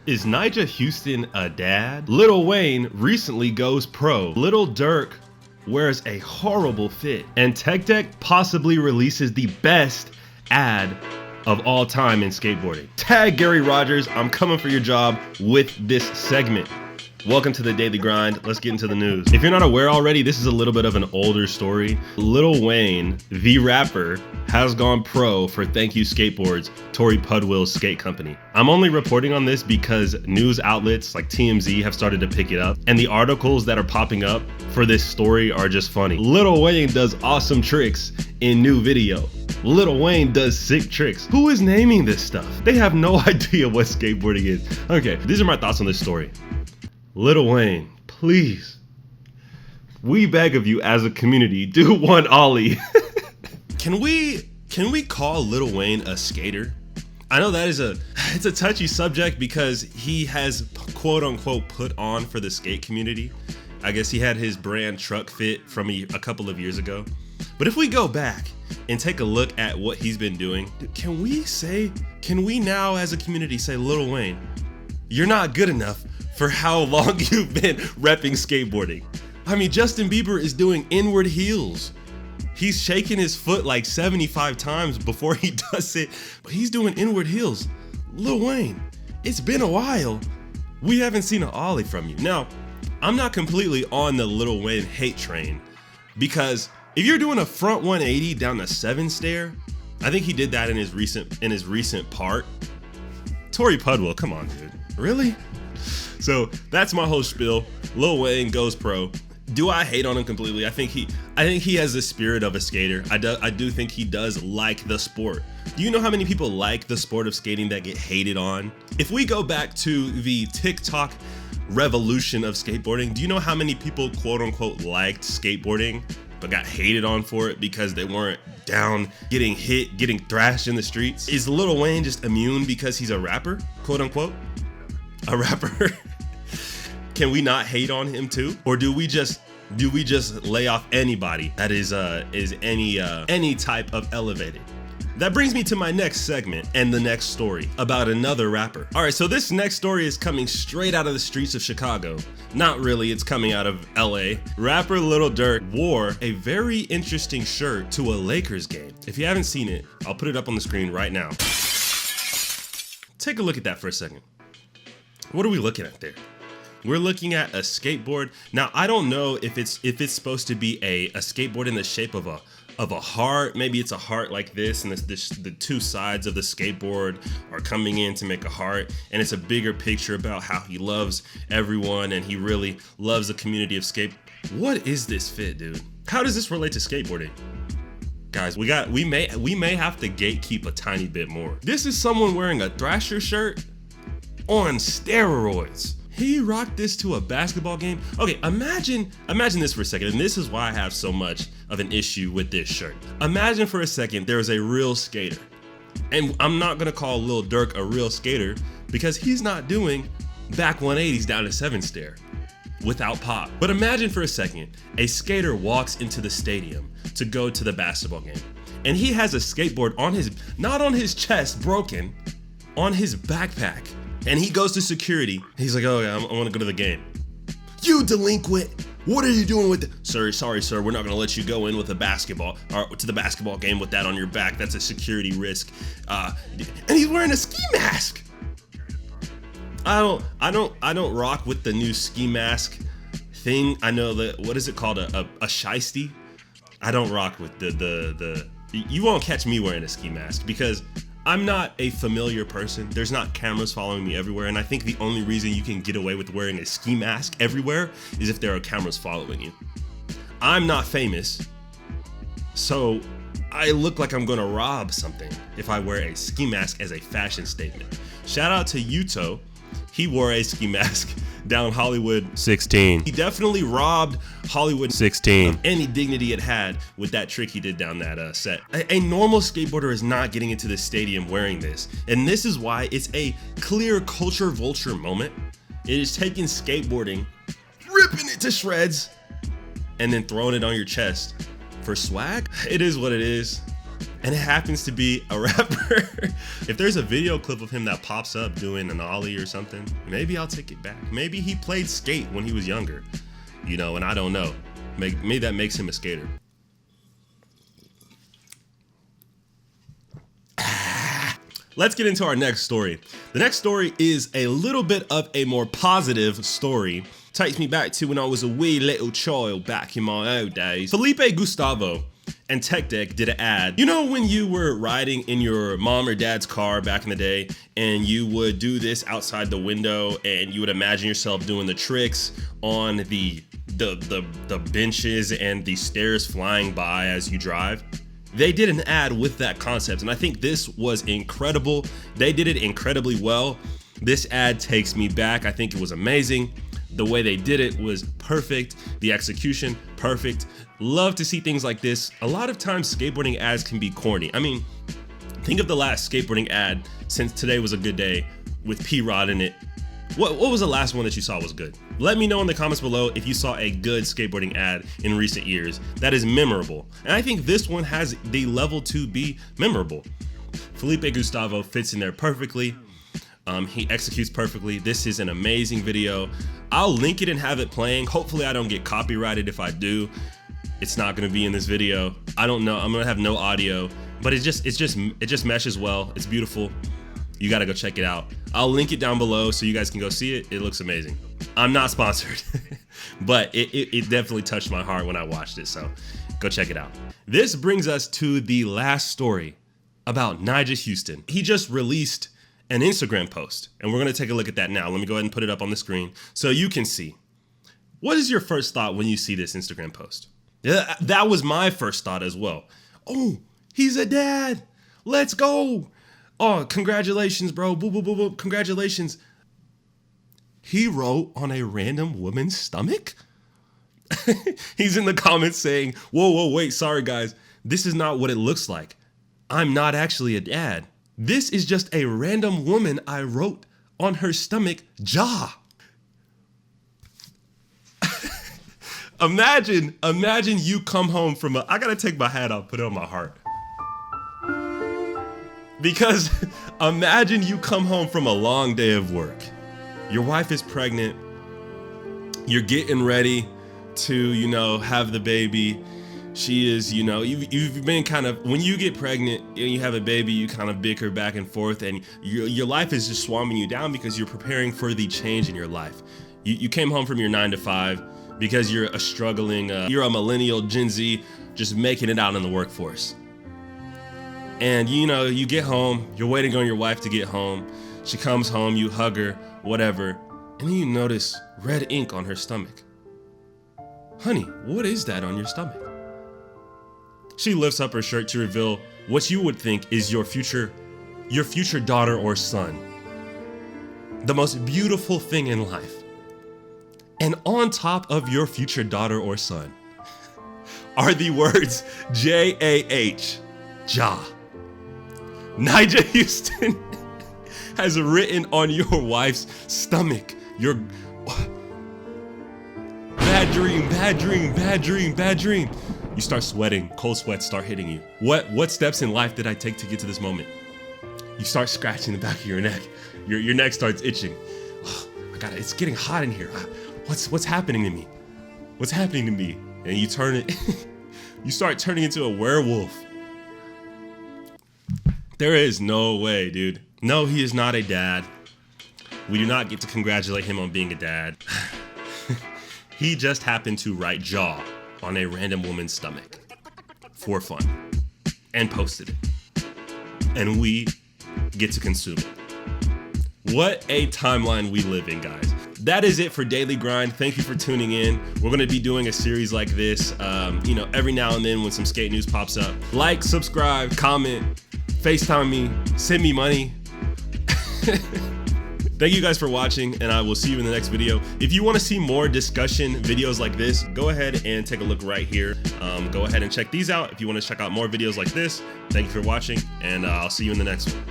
Is Nyjah Houston a dad? Lil Wayne recently goes pro. Lil Durk wears a horrible fit. And Tech Deck possibly releases the best ad of all time in skateboarding. Tag Gary Rogers, I'm coming for your job with this segment. Welcome to the Daily Grind. Let's get into the news. If you're not aware already, this is a little bit of an older story. Lil Wayne, the rapper, has gone pro for Thank You Skateboards, Tori Pudwill's skate company. I'm only reporting on this because news outlets like TMZ have started to pick it up, and the articles that are popping up for this story are just funny. Lil Wayne does awesome tricks in new video. Lil Wayne does sick tricks. Who is naming this stuff? They have no idea what skateboarding is. Okay, these are my thoughts on this story. Lil Wayne, please, we beg of you as a community, do one Ollie. Can we call Lil Wayne a skater? I know that it's a touchy subject because he has quote unquote put on for the skate community. I guess he had his brand truck fit from a couple of years ago. But if we go back and take a look at what he's been doing, can we now as a community say, Lil Wayne, you're not good enough for how long you've been repping skateboarding? I mean, Justin Bieber is doing inward heels. He's shaking his foot like 75 times before he does it, but he's doing inward heels. Lil Wayne, it's been a while. We haven't seen an Ollie from you. Now, I'm not completely on the Lil Wayne hate train because if you're doing a front 180 down the 7 stair, I think he did that in his recent part. Tori Pudwill, come on, dude. Really? So that's my whole spiel. Lil Wayne goes pro. Do I hate on him completely? I think he has the spirit of a skater. I do think he does like the sport. Do you know how many people like the sport of skating that get hated on? If we go back to the TikTok revolution of skateboarding, do you know how many people quote unquote liked skateboarding but got hated on for it because they weren't down getting hit, getting thrashed in the streets? Is Lil Wayne just immune because he's a rapper, quote unquote? A rapper? Can we not hate on him too? Or do we just lay off anybody that is any type of elevated? That brings me to my next segment and the next story about another rapper. All right, so this next story is coming straight out of the streets of Chicago. Not really, it's coming out of LA. Rapper Lil Durk wore a very interesting shirt to a Lakers game. If you haven't seen it, I'll put it up on the screen right now. Take a look at that for a second. What are we looking at there? We're looking at a skateboard. Now, I don't know if it's supposed to be a skateboard in the shape of a heart. Maybe it's a heart like this, and the two sides of the skateboard are coming in to make a heart. And it's a bigger picture about how he loves everyone and he really loves the community of skate. What is this fit, dude? How does this relate to skateboarding? Guys, we may have to gatekeep a tiny bit more. This is someone wearing a Thrasher shirt on steroids. He rocked this to a basketball game. Okay, imagine this for a second, and this is why I have so much of an issue with this shirt. Imagine for a second there is a real skater, and I'm not gonna call Lil Durk a real skater because he's not doing back 180s down a 7 stair without pop. But imagine for a second a skater walks into the stadium to go to the basketball game, and he has a skateboard on not on his chest, broken, on his backpack. And he goes to security. He's like, oh yeah, I want to go to the game. You delinquent! What are you doing with it? Sir, sorry sir, we're not gonna let you go in with a basketball, or to the basketball game with that on your back. That's a security risk. And he's wearing a ski mask. I don't rock with the new ski mask thing. I know that, what is it called? A shiesty? I don't rock with the you won't catch me wearing a ski mask because I'm not a familiar person. There's not cameras following me everywhere, and I think the only reason you can get away with wearing a ski mask everywhere is if there are cameras following you. I'm not famous, so I look like I'm gonna rob something if I wear a ski mask as a fashion statement. Shout out to Yuto. He wore a ski mask down Hollywood 16. He definitely robbed Hollywood 16 of any dignity it had with that trick he did down that set. A normal skateboarder is not getting into the stadium wearing this. And this is why it's a clear culture vulture moment. It is taking skateboarding, ripping it to shreds, and then throwing it on your chest for swag. It is what it is. and it happens to be a rapper. If there's a video clip of him that pops up doing an Ollie or something, maybe I'll take it back. Maybe he played skate when he was younger, you know, and I don't know. Maybe that makes him a skater. Let's get into our next story. The next story is a little bit of a more positive story. Takes me back to when I was a wee little child back in my old days. Felipe Gustavo and Tech Deck did an ad. You know when you were riding in your mom or dad's car back in the day and you would do this outside the window and you would imagine yourself doing the tricks on the benches and the stairs flying by as you drive? They did an ad with that concept, and I think this was incredible. They did it incredibly well. This ad takes me back. I think it was amazing. The way they did it was perfect. The execution, perfect. Love to see things like this. A lot of times skateboarding ads can be corny. I mean, think of the last skateboarding ad since Today Was a Good Day with P-Rod in it. What was the last one that you saw was good? Let me know in the comments below if you saw a good skateboarding ad in recent years that is memorable. And I think this one has the level to be memorable. Felipe Gustavo fits in there perfectly. He executes perfectly. This is an amazing video. I'll link it and have it playing. Hopefully I don't get copyrighted. If I do, it's not gonna be in this video. I don't know, I'm gonna have no audio, but it just meshes well. It's beautiful. You gotta go check it out. I'll link it down below so you guys can go see it. It looks amazing. I'm not sponsored, but it definitely touched my heart when I watched it, so go check it out. This brings us to the last story about Nyjah Houston. He just released an Instagram post, and we're gonna take a look at that now. Let me go ahead and put it up on the screen so you can see. What is your first thought when you see this Instagram post? Yeah, that was my first thought as well. Oh, he's a dad. Let's go. Oh, congratulations, bro. Boo, boo, boo, boo. Congratulations. He wrote on a random woman's stomach? He's in the comments saying, whoa, wait, sorry guys. This is not what it looks like. I'm not actually a dad. This is just a random woman I wrote on her stomach jaw. Imagine you come home from I gotta take my hat off, put it on my heart. Because imagine you come home from a long day of work. Your wife is pregnant. You're getting ready to, you know, have the baby. She is, you know, you've been kind of, when you get pregnant and you have a baby, you kind of bicker back and forth, and your life is just swamping you down because you're preparing for the change in your life. You came home from your 9 to 5 because you're a struggling, you're a millennial Gen Z just making it out in the workforce. And you know, you get home, you're waiting on your wife to get home. She comes home, you hug her, whatever, and then you notice red ink on her stomach. Honey, what is that on your stomach? She lifts up her shirt to reveal what you would think is your future daughter or son. The most beautiful thing in life. And on top of your future daughter or son are the words J-A-H, Jah. Nyjah Houston has written on your wife's stomach, your bad dream, bad dream, bad dream, bad dream. You start sweating, cold sweats start hitting you. What steps in life did I take to get to this moment? You start scratching the back of your neck. Your neck starts itching. Oh my God, it's getting hot in here. What's happening to me? What's happening to me? And you turn it, you start turning into a werewolf. There is no way, dude. No, he is not a dad. We do not get to congratulate him on being a dad. He just happened to write jaw on a random woman's stomach for fun and posted it. And we get to consume it. What a timeline we live in, guys. That is it for Daily Grind. Thank you for tuning in. We're gonna be doing a series like this, you know, every now and then when some skate news pops up. Like, subscribe, comment, FaceTime me, send me money. Thank you guys for watching, and I will see you in the next video. If you want to see more discussion videos like this, go ahead and take a look right here. Go ahead and check these out if you want to check out more videos like this. Thank you for watching, and I'll see you in the next one.